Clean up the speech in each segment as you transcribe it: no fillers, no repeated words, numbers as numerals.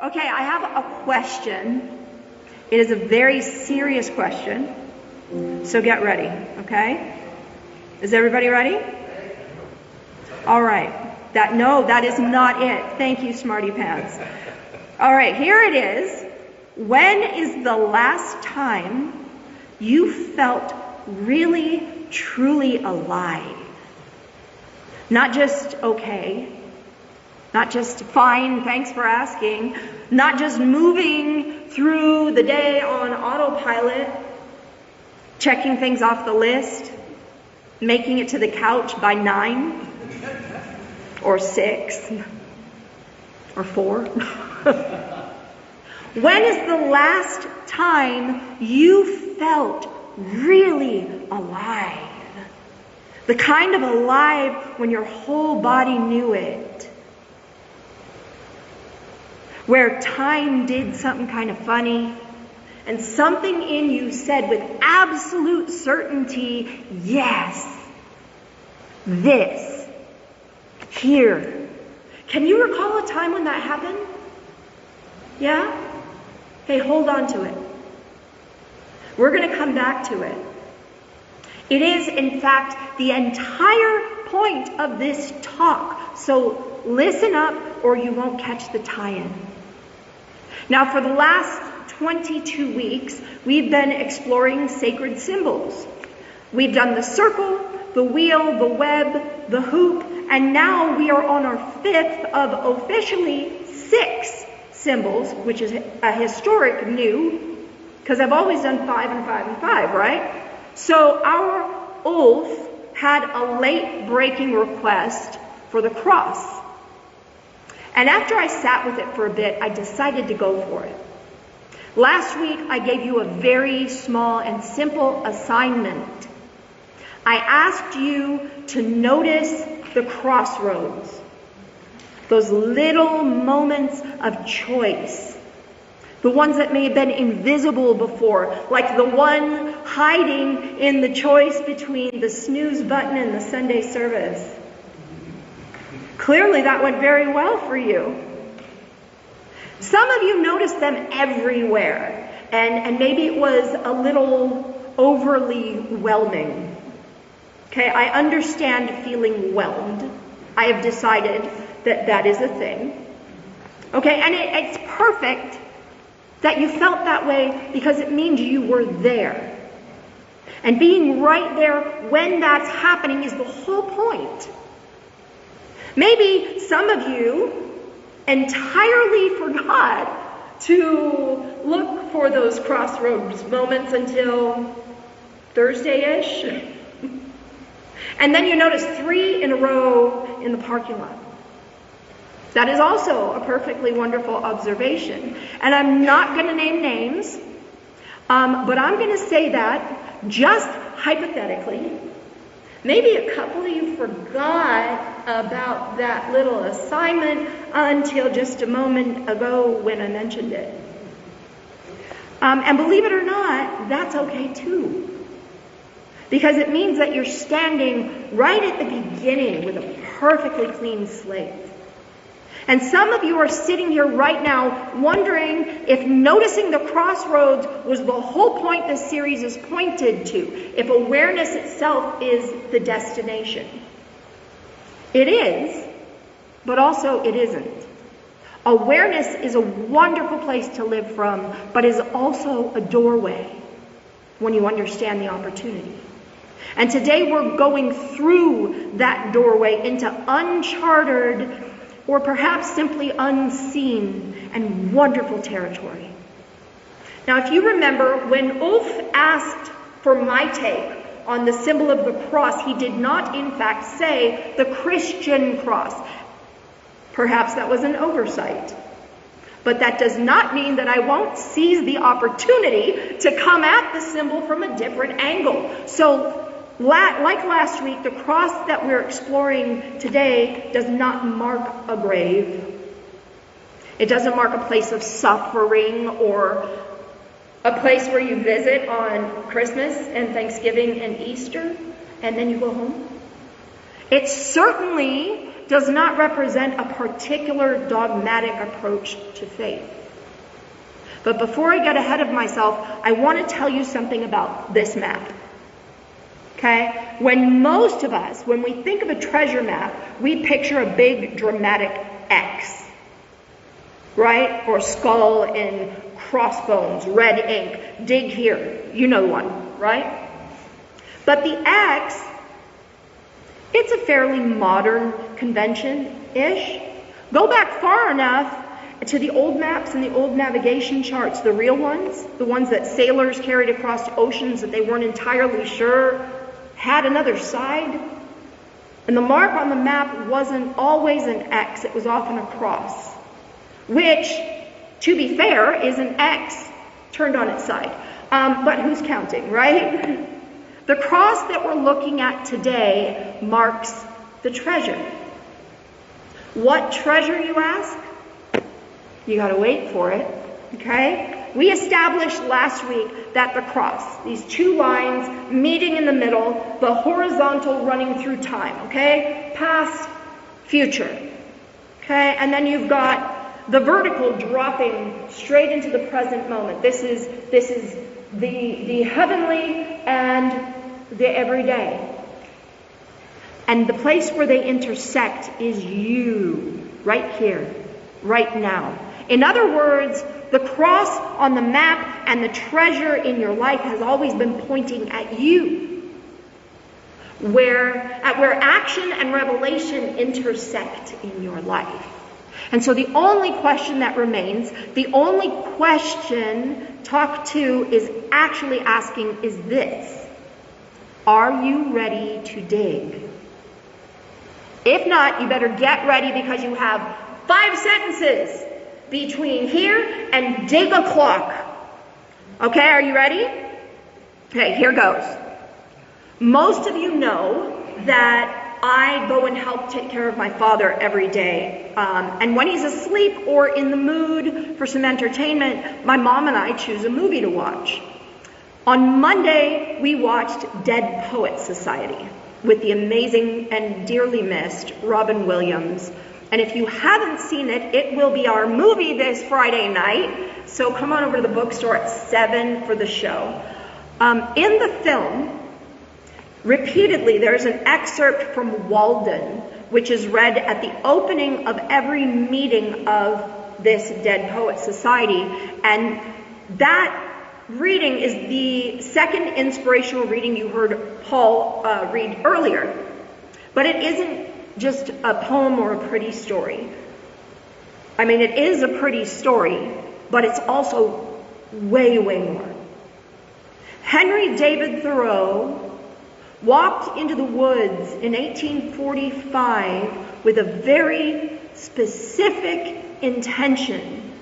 Okay, I have a question. It is a very serious question. So get ready, okay? Is everybody ready? All right. That is not it. Thank you, Smarty Pants. All right, here it is. When is the last time you felt really, truly alive? Not just okay. Not just fine, thanks for asking. Not just moving through the day on autopilot, checking things off the list, making it to the couch by 9 or 6 or 4. When is the last time you felt really alive? The kind of alive when your whole body knew it. Where time did something kind of funny, and something in you said with absolute certainty, yes, this, here. Can you recall a time when that happened? Yeah? Hey, hold on to it. We're going to come back to it. It is, in fact, the entire point of this talk. So listen up or you won't catch the tie-in. Now, for the last 22 weeks, we've been exploring sacred symbols. We've done the circle, the wheel, the web, the hoop, and now we are on our 5th of officially 6 symbols, which is a historic new, because I've always done 5 and 5 and 5, right? So our Ulf had a late breaking request for the cross. And after I sat with it for a bit, I decided to go for it. Last week, I gave you a very small and simple assignment. I asked you to notice the crossroads, those little moments of choice, the ones that may have been invisible before, like the one hiding in the choice between the snooze button and the Sunday service. Clearly, that went very well for you. Some of you noticed them everywhere, and maybe it was a little overly whelming. Okay, I understand feeling whelmed. I have decided that that is a thing. Okay, and it's perfect that you felt that way because it means you were there. And being right there when that's happening is the whole point. Maybe some of you entirely forgot to look for those crossroads moments until Thursday-ish. And then you notice 3 in a row in the parking lot. That is also a perfectly wonderful observation. And I'm not going to name names, but I'm going to say that just hypothetically, maybe a couple of you forgot about that little assignment until just a moment ago when I mentioned it. And believe it or not, that's okay too. Because it means that you're standing right at the beginning with a perfectly clean slate. And some of you are sitting here right now wondering if noticing the crossroads was the whole point this series is pointed to, if awareness itself is the destination. It is, but also it isn't. Awareness is a wonderful place to live from, but is also a doorway when you understand the opportunity. And today we're going through that doorway into uncharted or perhaps simply unseen and wonderful territory. Now, if you remember, when Ulf asked for my take on the symbol of the cross, he did not, in fact, say the Christian cross. Perhaps that was an oversight. But that does not mean that I won't seize the opportunity to come at the symbol from a different angle. So, like last week, the cross that we're exploring today does not mark a grave. It doesn't mark a place of suffering or a place where you visit on Christmas and Thanksgiving and Easter and then you go home. It certainly does not represent a particular dogmatic approach to faith. But before I get ahead of myself, I want to tell you something about this map. Okay? When most of us, when we think of a treasure map, we picture a big dramatic X. Right? Or skull in crossbones, red ink, dig here. You know one, right? But the X, it's a fairly modern convention-ish. Go back far enough to the old maps and the old navigation charts, the real ones, the ones that sailors carried across oceans that they weren't entirely sure had another side. And the mark on the map wasn't always an X, it was often a cross, which, to be fair, is an X turned on its side. But who's counting, right? The cross that we're looking at today marks the treasure. What treasure, you ask? You got to wait for it, okay? We established last week that the cross, these two lines meeting in the middle, the horizontal running through time, okay? Past, future, okay? And then you've got the vertical dropping straight into the present moment. This is the heavenly and the everyday. And the place where they intersect is you, right here, right now. In other words, the cross on the map and the treasure in your life has always been pointing at you. Where action and revelation intersect in your life. And so the only question that remains, the only question Talk 2 is actually asking is this: are you ready to dig? If not, you better get ready, because you have 5 sentences between here and dig o'clock. Okay, are you ready? Okay, here goes. Most of you know that I go and help take care of my father every day. And when he's asleep or in the mood for some entertainment, my mom and I choose a movie to watch. On Monday, we watched Dead Poets Society with the amazing and dearly missed Robin Williams. And if you haven't seen it, it will be our movie this Friday night. So come on over to the bookstore at 7 for the show. In the film, repeatedly, there's an excerpt from Walden, which is read at the opening of every meeting of this Dead Poets Society. And that reading is the second inspirational reading you heard Paul read earlier. But it isn't just a poem or a pretty story. I mean, it is a pretty story, but it's also way, way more. Henry David Thoreau walked into the woods in 1845 with a very specific intention.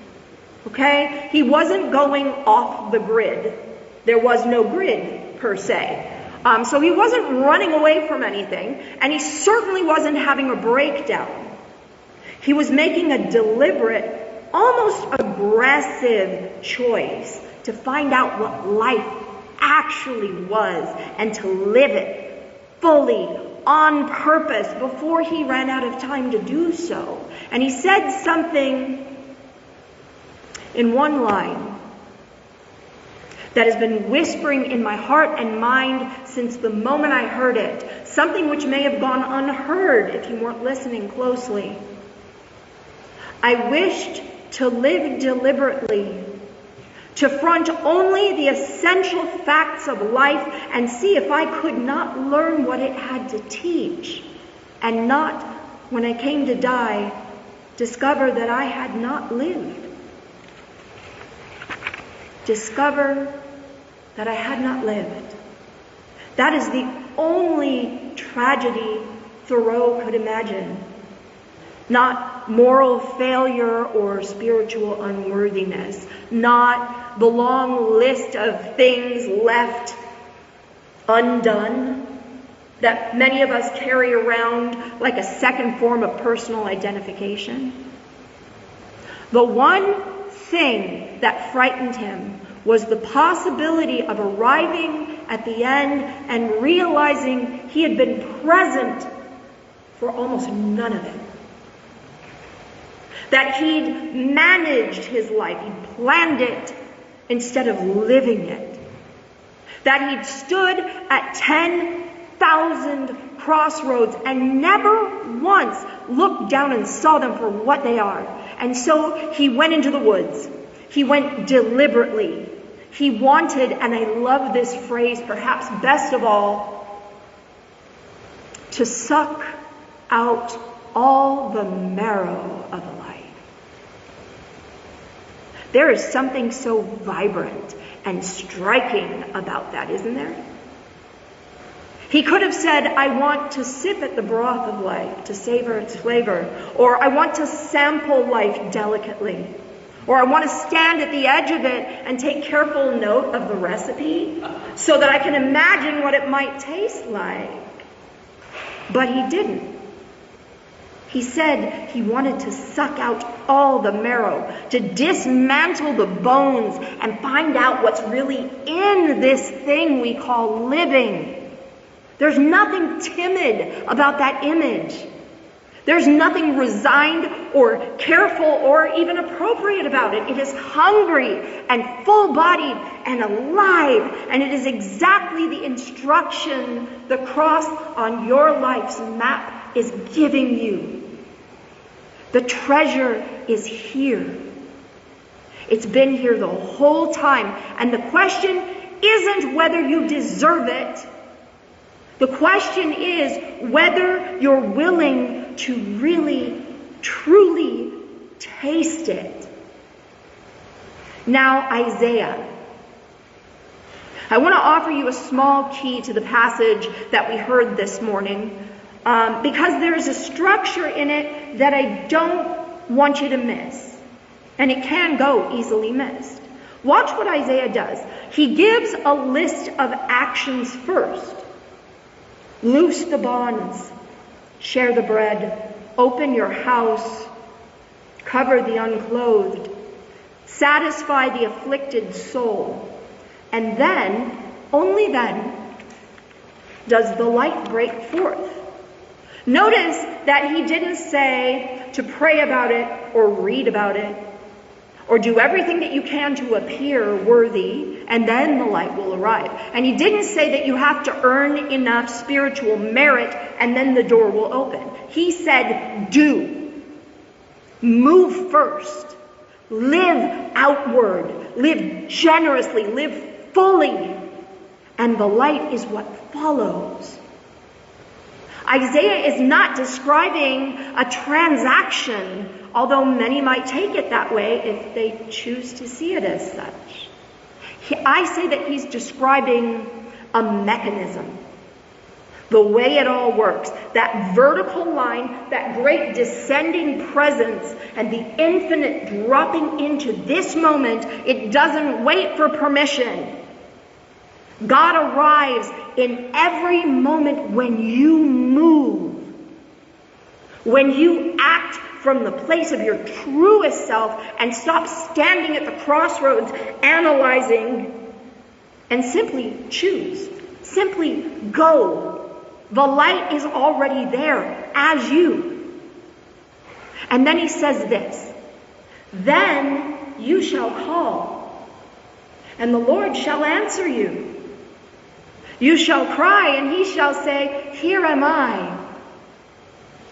Okay? He wasn't going off the grid. There was no grid, per se. So he wasn't running away from anything, and he certainly wasn't having a breakdown. He was making a deliberate, almost aggressive choice to find out what life actually was and to live it fully, on purpose, before he ran out of time to do so. And he said something in one line that has been whispering in my heart and mind since the moment I heard it. Something which may have gone unheard if you weren't listening closely. I wished to live deliberately, to front only the essential facts of life and see if I could not learn what it had to teach, and not, when I came to die, discover that I had not lived. Discover that I had not lived. That is the only tragedy Thoreau could imagine. Not moral failure or spiritual unworthiness. Not the long list of things left undone that many of us carry around like a second form of personal identification. The one thing that frightened him was the possibility of arriving at the end and realizing he had been present for almost none of it. That he'd managed his life, he'd planned it instead of living it. That he'd stood at 10,000 crossroads and never once looked down and saw them for what they are. And so he went into the woods. He went deliberately. He wanted, and I love this phrase perhaps best of all, to suck out all the marrow of life. There is something so vibrant and striking about that, isn't there? He could have said, I want to sip at the broth of life, to savor its flavor. Or I want to sample life delicately. Or I want to stand at the edge of it and take careful note of the recipe so that I can imagine what it might taste like. But he didn't. He said he wanted to suck out all the marrow, to dismantle the bones and find out what's really in this thing we call living. There's nothing timid about that image. There's nothing resigned or careful or even appropriate about it. It is hungry and full-bodied and alive, and it is exactly the instruction the cross on your life's map is giving you. The treasure is here. It's been here the whole time, and the question isn't whether you deserve it. The question is whether you're willing to really, truly taste it. Now, Isaiah. I want to offer you a small key to the passage that we heard this morning, because there's a structure in it that I don't want you to miss. And it can go easily missed. Watch what Isaiah does. He gives a list of actions first. Loose the bonds, share the bread, open your house, cover the unclothed, satisfy the afflicted soul. And then, only then, does the light break forth. Notice that he didn't say to pray about it or read about it or do everything that you can to appear worthy, and then the light will arrive. And he didn't say that you have to earn enough spiritual merit and then the door will open. He said, do. Move first. Live outward. Live generously. Live fully. And the light is what follows. Isaiah is not describing a transaction, although many might take it that way if they choose to see it as such. I say that he's describing a mechanism. The way it all works. That vertical line, that great descending presence, and the infinite dropping into this moment, it doesn't wait for permission. God arrives in every moment when you move. When you act from the place of your truest self and stop standing at the crossroads analyzing and simply choose. Simply go. The light is already there as you. And then he says this, then you shall call, and the Lord shall answer you. You shall cry, and he shall say, here am I.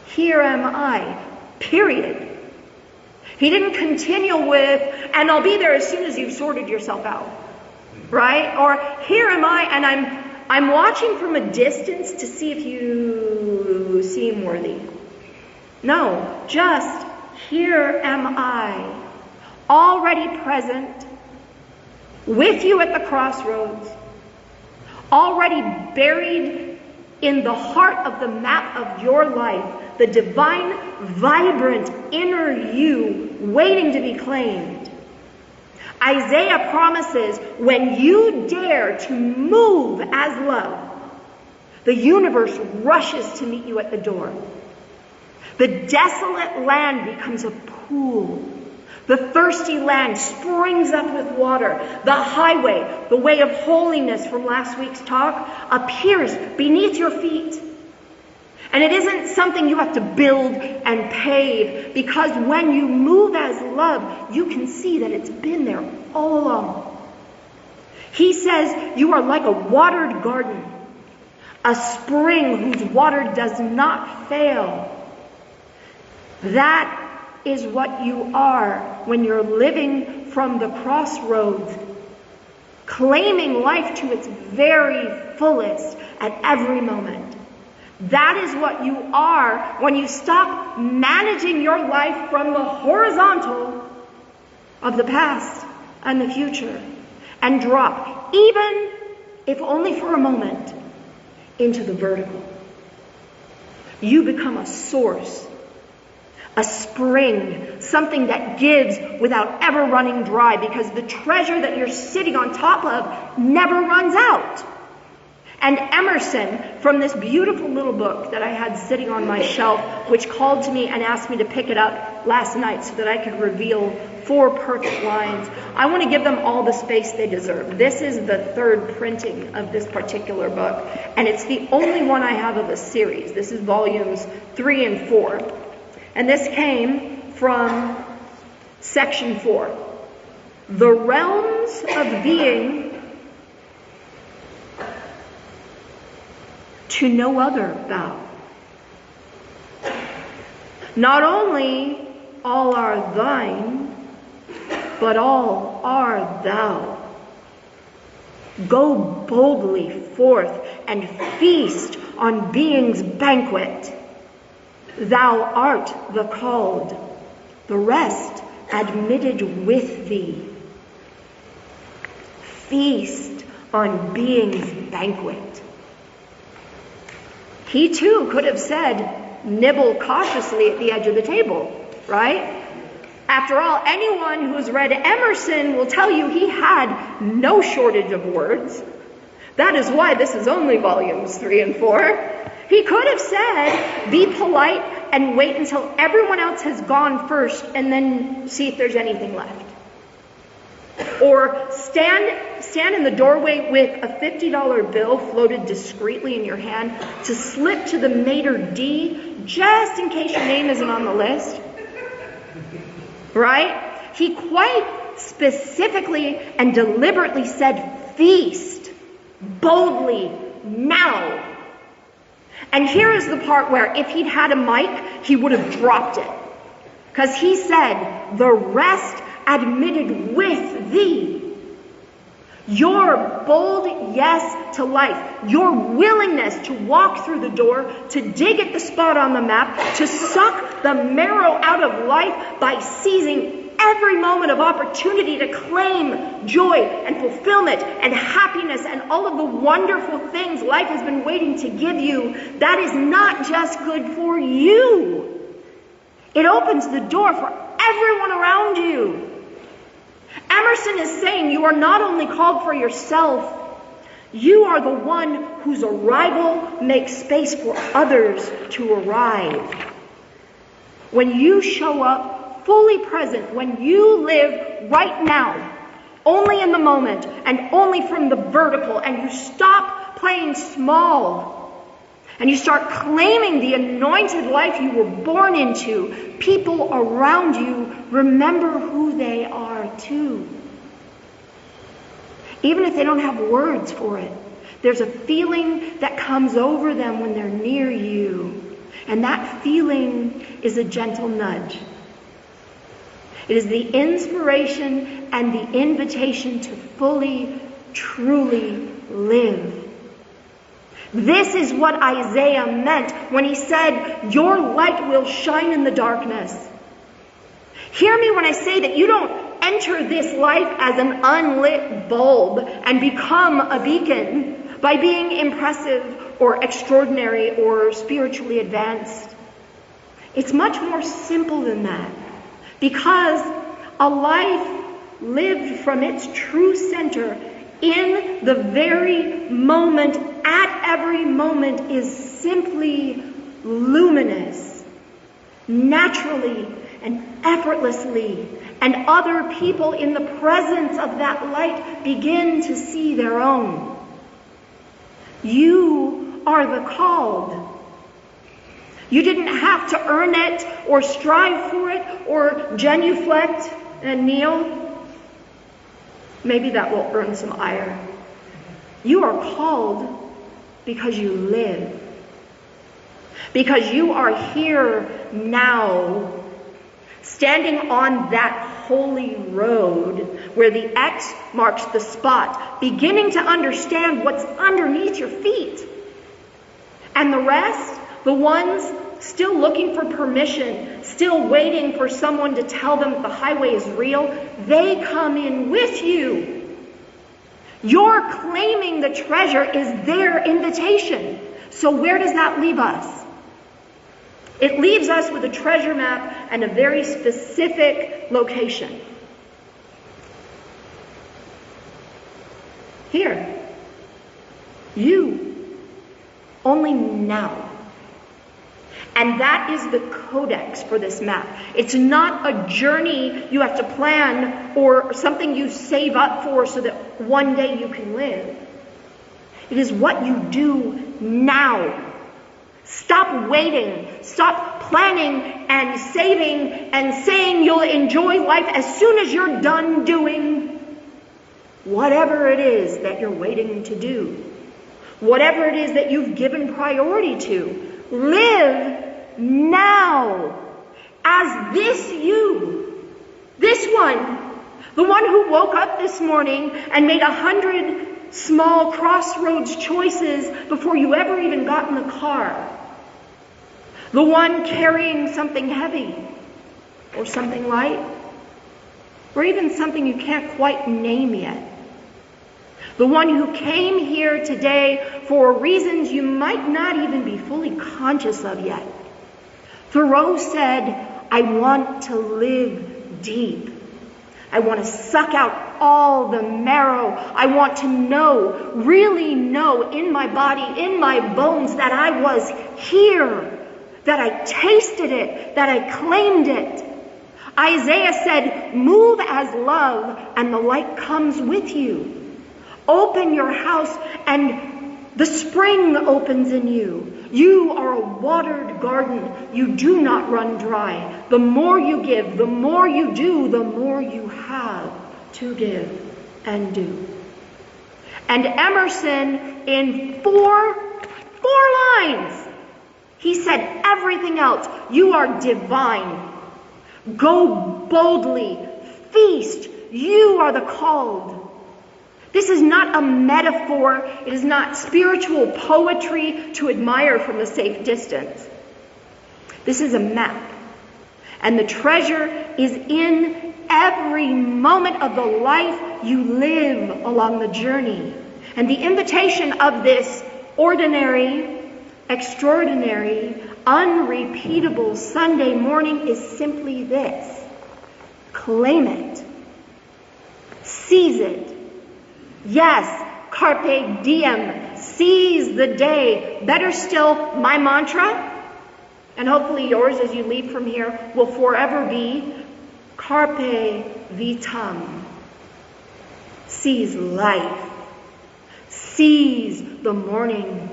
Here am I. Period. He didn't continue with, and I'll be there as soon as you've sorted yourself out. Right? Or, here am I, and I'm watching from a distance to see if you seem worthy. No, just, here am I. Already present, with you at the crossroads, already buried in the heart of the map of your life, the divine, vibrant inner you waiting to be claimed. Isaiah promises when you dare to move as love, the universe rushes to meet you at the door. The desolate land becomes a pool. The thirsty land springs up with water. The highway, the way of holiness from last week's talk, appears beneath your feet. And it isn't something you have to build and pave, because when you move as love, you can see that it's been there all along. He says you are like a watered garden, a spring whose water does not fail. That is what you are when you're living from the crossroads, claiming life to its very fullest at every moment. That is what you are when you stop managing your life from the horizontal of the past and the future and drop, even if only for a moment, into the vertical. You become a source, a spring, something that gives without ever running dry, because the treasure that you're sitting on top of never runs out. And Emerson, from this beautiful little book that I had sitting on my shelf, which called to me and asked me to pick it up last night so that I could reveal 4 perfect lines. I want to give them all the space they deserve. This is the 3rd printing of this particular book, and it's the only one I have of a series. This is volumes 3 and 4. And this came from section 4. The realms of being to no other bow. Not only all are thine, but all are thou. Go boldly forth and feast on being's banquet. Thou art the called, the rest admitted with thee. Feast on being's banquet. He too could have said, nibble cautiously at the edge of the table, right? After all, anyone who's read Emerson will tell you he had no shortage of words. That is why this is only volumes 3 and 4. He could have said, be polite and wait until everyone else has gone first and then see if there's anything left. Or stand in the doorway with a $50 bill floated discreetly in your hand to slip to the maitre d' just in case your name isn't on the list. Right? He quite specifically and deliberately said, feast, boldly, now. And here is the part where if he'd had a mic, he would have dropped it. Because he said, the rest admitted with thee. Your bold yes to life, your willingness to walk through the door, to dig at the spot on the map, to suck the marrow out of life by seizing every moment of opportunity to claim joy and fulfillment and happiness and all of the wonderful things life has been waiting to give you. That is not just good for you. It opens the door for everyone around you. Emerson is saying you are not only called for yourself, you are the one whose arrival makes space for others to arrive. When you show up fully present, when you live right now, only in the moment and only from the vertical, and you stop playing small, and you start claiming the anointed life you were born into, people around you remember who they are too. Even if they don't have words for it, there's a feeling that comes over them when they're near you. And that feeling is a gentle nudge. It is the inspiration and the invitation to fully, truly live. This is what Isaiah meant when he said, your light will shine in the darkness. Hear me when I say that you don't enter this life as an unlit bulb and become a beacon by being impressive or extraordinary or spiritually advanced. It's much more simple than that, because a life lived from its true center in the very moment, at every moment, is simply luminous, naturally and effortlessly, and other people in the presence of that light begin to see their own. You are the called. You didn't have to earn it or strive for it or genuflect and kneel. Maybe that will earn some ire. You are called because you live. Because you are here now, standing on that holy road where the X marks the spot, beginning to understand what's underneath your feet. And the rest, the ones still looking for permission, still waiting for someone to tell them the highway is real, they come in with you. Your claiming the treasure is their invitation. So where does that leave us? It leaves us with a treasure map and a very specific location. Here. You. Only now. And that is the codex for this map. It's not a journey you have to plan or something you save up for so that one day you can live. It is what you do now. Stop waiting. Stop planning and saving and saying you'll enjoy life as soon as you're done doing whatever it is that you're waiting to do. Whatever it is that you've given priority to. Live now as this you. This one. The one who woke up this morning and made 100 small crossroads choices before you ever even got in the car. The one carrying something heavy or something light or even something you can't quite name yet. The one who came here today for reasons you might not even be fully conscious of yet. Thoreau said, I want to live deep. I want to suck out all the marrow. I want to know, really know in my body, in my bones that I was here, that I tasted it, that I claimed it. Isaiah said, move as love and the light comes with you. Open your house and the spring opens in you. You are a watered garden. You do not run dry. The more you give, the more you do, the more you have to give and do. And Emerson, in four lines, he said everything else. You are divine. Go boldly. Feast. You are the called. This is not a metaphor. It is not spiritual poetry to admire from a safe distance. This is a map. And the treasure is in every moment of the life you live along the journey. And the invitation of this ordinary, extraordinary, unrepeatable Sunday morning is simply this. Claim it. Seize it. Yes, carpe diem, seize the day. Better still, my mantra, and hopefully yours as you leave from here, will forever be carpe vitam. Seize life. Seize the morning.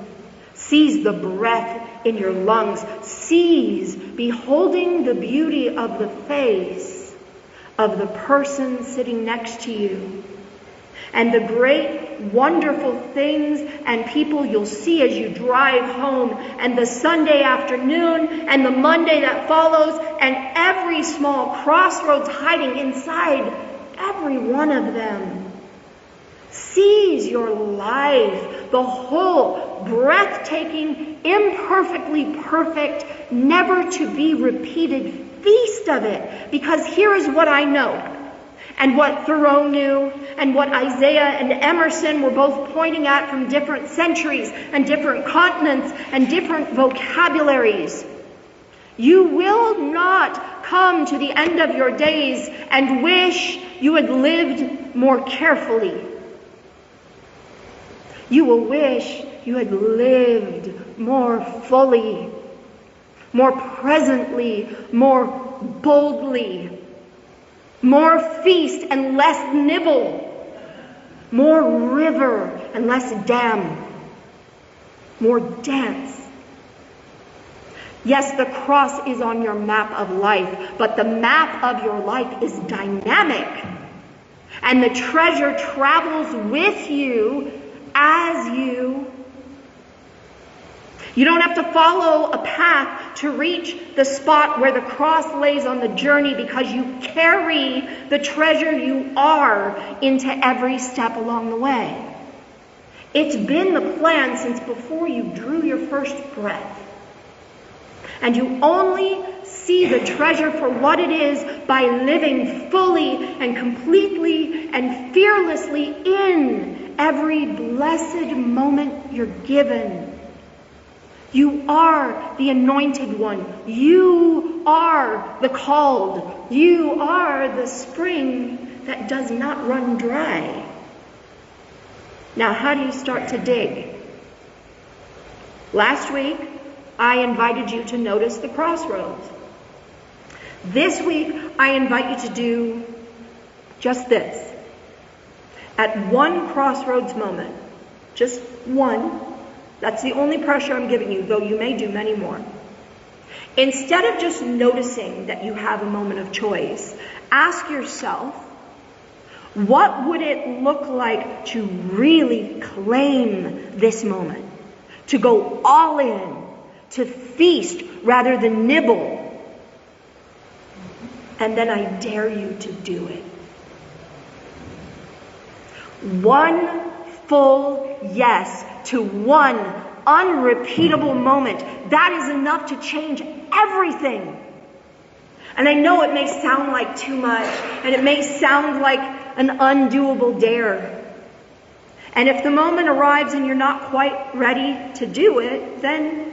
Seize the breath in your lungs. Seize beholding the beauty of the face of the person sitting next to you. And the great, wonderful things and people you'll see as you drive home, and the Sunday afternoon, and the Monday that follows, and every small crossroads hiding inside every one of them. Seize your life, the whole, breathtaking, imperfectly perfect, never to be repeated feast of it. Because here is what I know. And what Thoreau knew, and what Isaiah and Emerson were both pointing at from different centuries and different continents and different vocabularies. You will not come to the end of your days and wish you had lived more carefully. You will wish you had lived more fully, more presently, more boldly. More feast and less nibble. More river and less dam. More dance. Yes, the cross is on your map of life, but the map of your life is dynamic. And the treasure travels with you as you don't have to follow a path to reach the spot where the cross lays on the journey, because you carry the treasure you are into every step along the way. It's been the plan since before you drew your first breath. And you only see the treasure for what it is by living fully and completely and fearlessly in every blessed moment you're given. You are the anointed one. You are the called. You are the spring that does not run dry. Now, how do you start to dig? Last week, I invited you to notice the crossroads. This week, I invite you to do just this. At one crossroads moment, just one, that's the only pressure I'm giving you, though you may do many more. Instead of just noticing that you have a moment of choice, ask yourself, what would it look like to really claim this moment? To go all in, to feast rather than nibble. And then I dare you to do it. One full yes to one unrepeatable moment. That is enough to change everything. And I know it may sound like too much, and it may sound like an undoable dare. And if the moment arrives and you're not quite ready to do it, then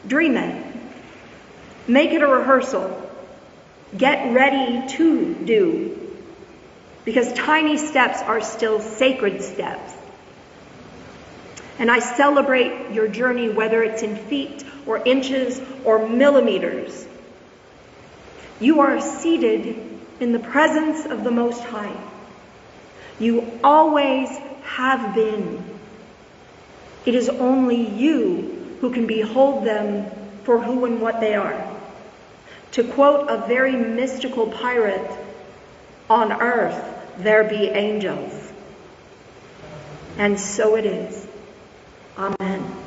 dream it. Make it a rehearsal. Get ready to do. Because tiny steps are still sacred steps. And I celebrate your journey, whether it's in feet or inches or millimeters. You are seated in the presence of the Most High. You always have been. It is only you who can behold them for who and what they are. To quote a very mystical pirate, on earth there be angels. And so it is. Amen.